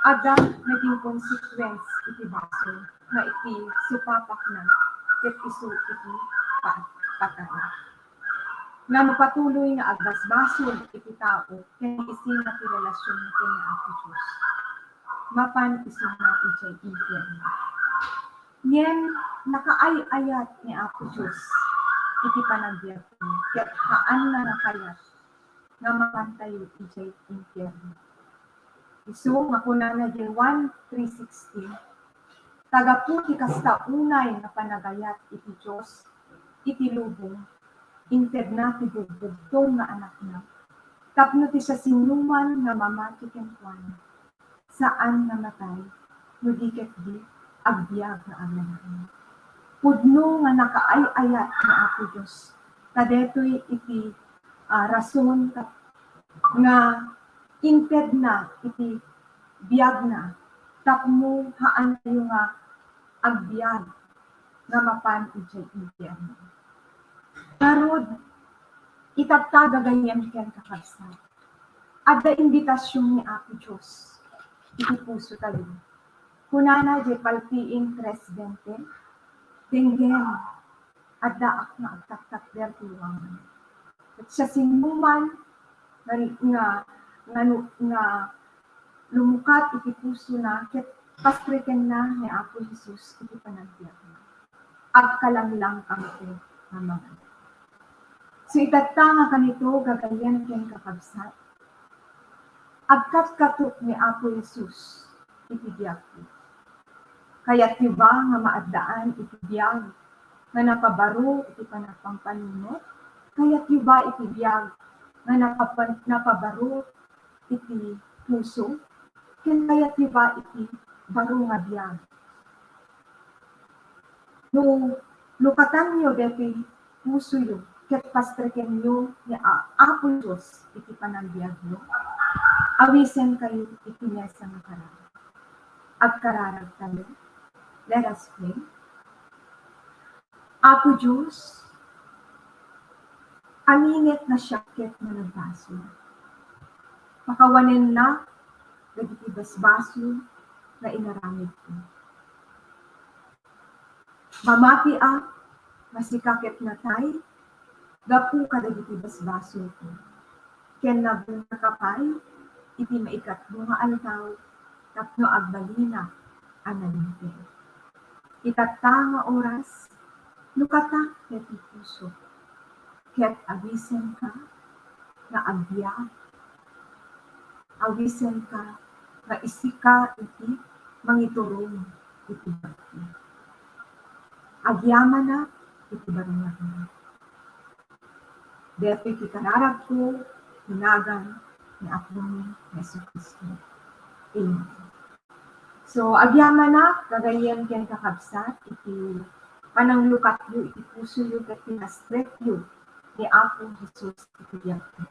ada naging consequence iti baso nga iti supapak na ket isu iti patay. Na mapatuloy nga agbasbasol iti tao ken isin iti relasyon ken ni Apo Diyos. Mapan isin na iti impyerno. Yen nakaay-ayat ni Apo Diyos iti panagbiag ket haan na nakayat nga mapantayo iti impyerno. Isu nga kunana di 1:3:16 tagaputi kasta unay nga panagayat iti Diyos iti lubong inted na ti bugbugtong nga anak na tapno ti sa sinuman nga mamati ken kuana saan namatay no di ket di agbyag nga anak. Pudno nga nakaay-ayat ni Apo Diyos kadetoy iti rason nga inted na iti biyag na tapno haan tayo nga agbyag nga mapan iti impyerno. Karod itattada ganyan ken kakabsat. Adda imbitasyon ni Apo Diyos iti puso tayo. Kunana di palpiing 3:20 denggen adda ak nga agtaktak dertuwangan. At sa sinuman nga lumukat iti puso na ket pastreken na ni Apo Jesus iti panagbiag na. Agkalanglang kami nga mga. So itatta nga kanito gagayan ken kakabsat. Agkat-katok ni Apo Jesus iti biyag. Kaya't ba nga maaddaan iti biyag nga napabaro iti panagpampanunot? Kaya't ba iti biyag nga napabaro iti puso? Ken kaya't ba iti baro nga biyag? No lukatan niyo deti puso yo ket pastreken niyo ni Apo Diyos iti panagbiag niyo. Awisen kayo iti mesa nga kararag. Agkararag tayo. Let us pray. Apo Diyos, aminit na siyakit na nagbaso. Pakawanin na dagiti basbaso na inaramid ko. Mamati masikakit na tay, gapu ka dagiti basbaso ko. Ken nabunga kapay, iti maikatlo nga altaw, tapno agbalina analinte. Itatta nga oras, lukata ket puso. Ket awisen ka nga agbyag. Awisen ka nga isika iti mangiturong iti bati. Agyaman na, iti barungan na. Dito iti kanarag ko, hinagan ni Apo ni Yesu Cristo. Amen. So, agyaman na, kagayan ken kakabsat, iti pananglukat yu, iti puso yu, ket pinastret yu, ni Apo Jesus, iti biyak yu.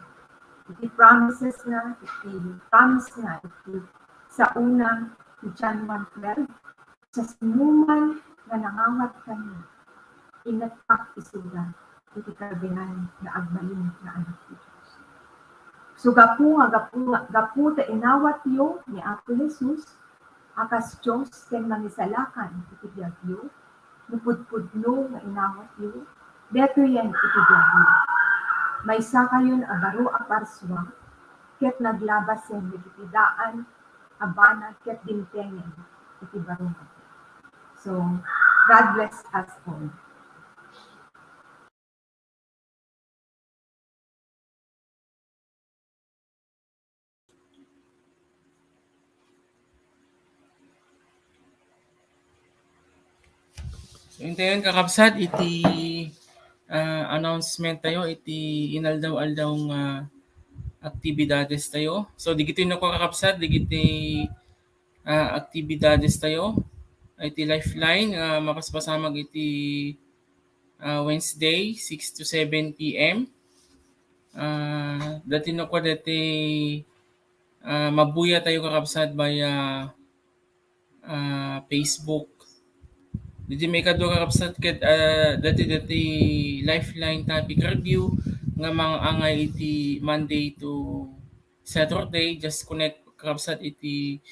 Iti promises na, iti promise na, iti sa unang, iti John 1:12, sa sinuman na nangawat kanya, inatak isuga, iti karbinan na agbalin na anak ni Diyos. So gapu ta inawat yo ni Apo Jesus, akas Diyos ken mangisalakan iti biyag yo, nupudpudno nga inawat yo, deto yan iti biyag yo. May sakayon a baro a parswa, ket naglabas yan iti daan, abana ket dimtengen iti baro. So, God bless us all. So, intayon kakabsat, iti announcement tayo, iti inaldaw-aldaw nga aktibidades tayo. So, digiti na ko kakabsat, digiti aktibidades tayo. Iti Lifeline, mapasasamag iti Wednesday, 6 to 7 p.m. Dati na ko dati mabuya tayo kakabsat via Facebook. Diti may kadwa kakabsat ket dati Lifeline topic review nga mga angay iti Monday to Saturday. Just connect kakabsat iti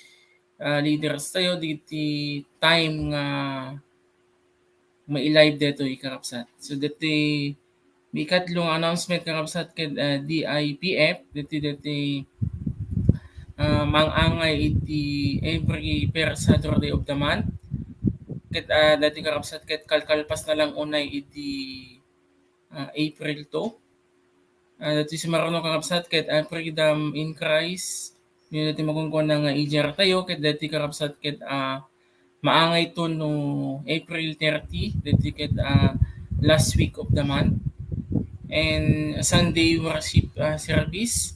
leaders tayo diti time nga mai-live dito kakabsat. So dati may ikatlong announcement kakabsat ket DIPF dati mang-angay iti every per Saturday of the month. Ket dati kakabsat ket kalkalpas na lang unay iti April 2. Dati si Marono kakabsat ket Freedom in Christ. Yun dati magungkon nga ijar tayo ket dati kakabsat ket maangay to no April 30 dati ket last week of the month. And Sunday worship service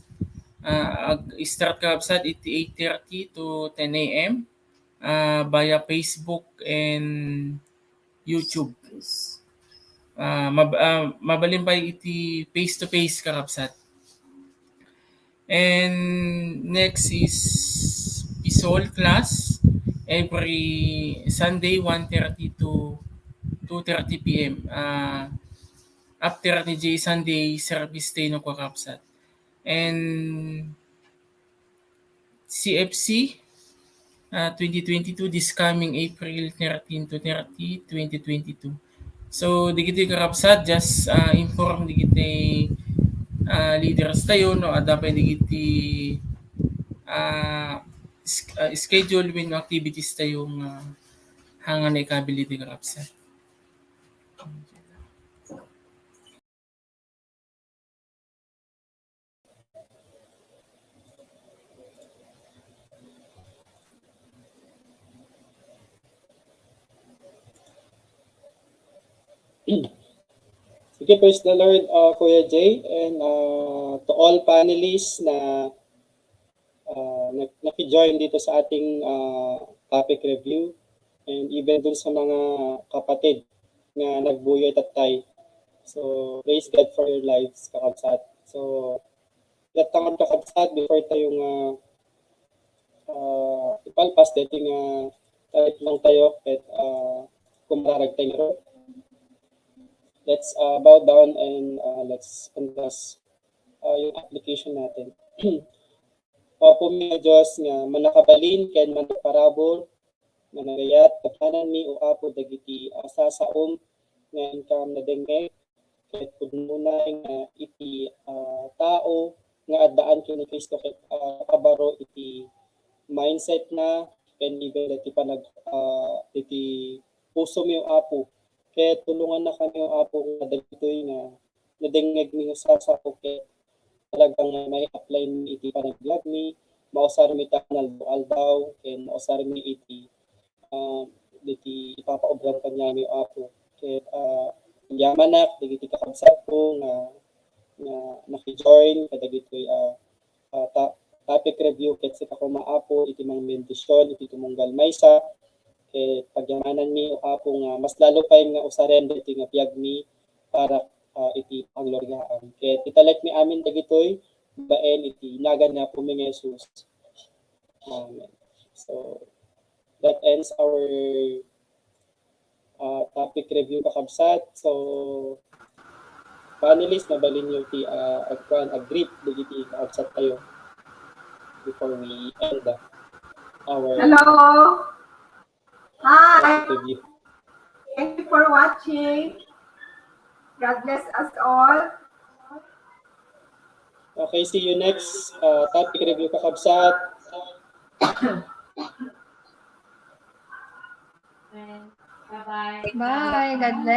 start kakabsat iti 8:30 to 10 a.m. Via Facebook and YouTube. Mabalin pa iti face-to-face kakabsat. And next is Pisol class every Sunday 1:30 to 2:30 p.m. After ni Sunday service day no kakabsat. And CFC 2022 this coming April 13 to 30, 2022. So digiti kakabsat just inform digiti leaders tayo no dapat digiti schedule when activities tayo hangan na ikability kakabsat. Sige, praise the Lord, Kuya Jay, and to all panelists na naki-join dito sa ating topic review, and even dun sa mga kapatid na nagbuyoy tatay. So, praise God for your lives, kakabsat. So, latangan kakabsat before tayong ipalpas dating tayo lang tayo at kumararag tayo. Let's bow down and let's undas yung application natin. Opo mi Diyos nga manakabalin ken manaparabol managayat pagkanan mi o apo dagiti sasaom nga income na dengeg ket pudnunay nga iti tao nga addaan kini Kristo ket kabaro iti mindset na ken even iti panag iti puso mi o apo. Kaya tulungan na kami yung apo nga dagitoy nga nadengeg mi sa ket talagang may apply mi iti panaglag mi mausar mi tanal aldaw ken mausar mi iti iti ipapaobran kanya mi apo Kaya yamanak, dagiti kakabsat ko nga naki-join, kadagitoy topic review, ket sa kako maapo, iti mang bendisyon, iti tumunggal maysa, ket pagyamanan mi o apo nga, mas lalo pa nga usaren iti nga piyag mi para iti pangloryaan. Ket italek mi amin dagitoy, baen iti nagan nga po mi nga Jesus. Amen. So, that ends our topic review kakabsat. So, panelists, nabalin nyo ti agree digiti kakabsat tayo before we end our Hello. Hi. topic review. Thank you for watching. God bless us all. Okay, see you next topic review kakabsat. Bye-bye. Bye. God bless.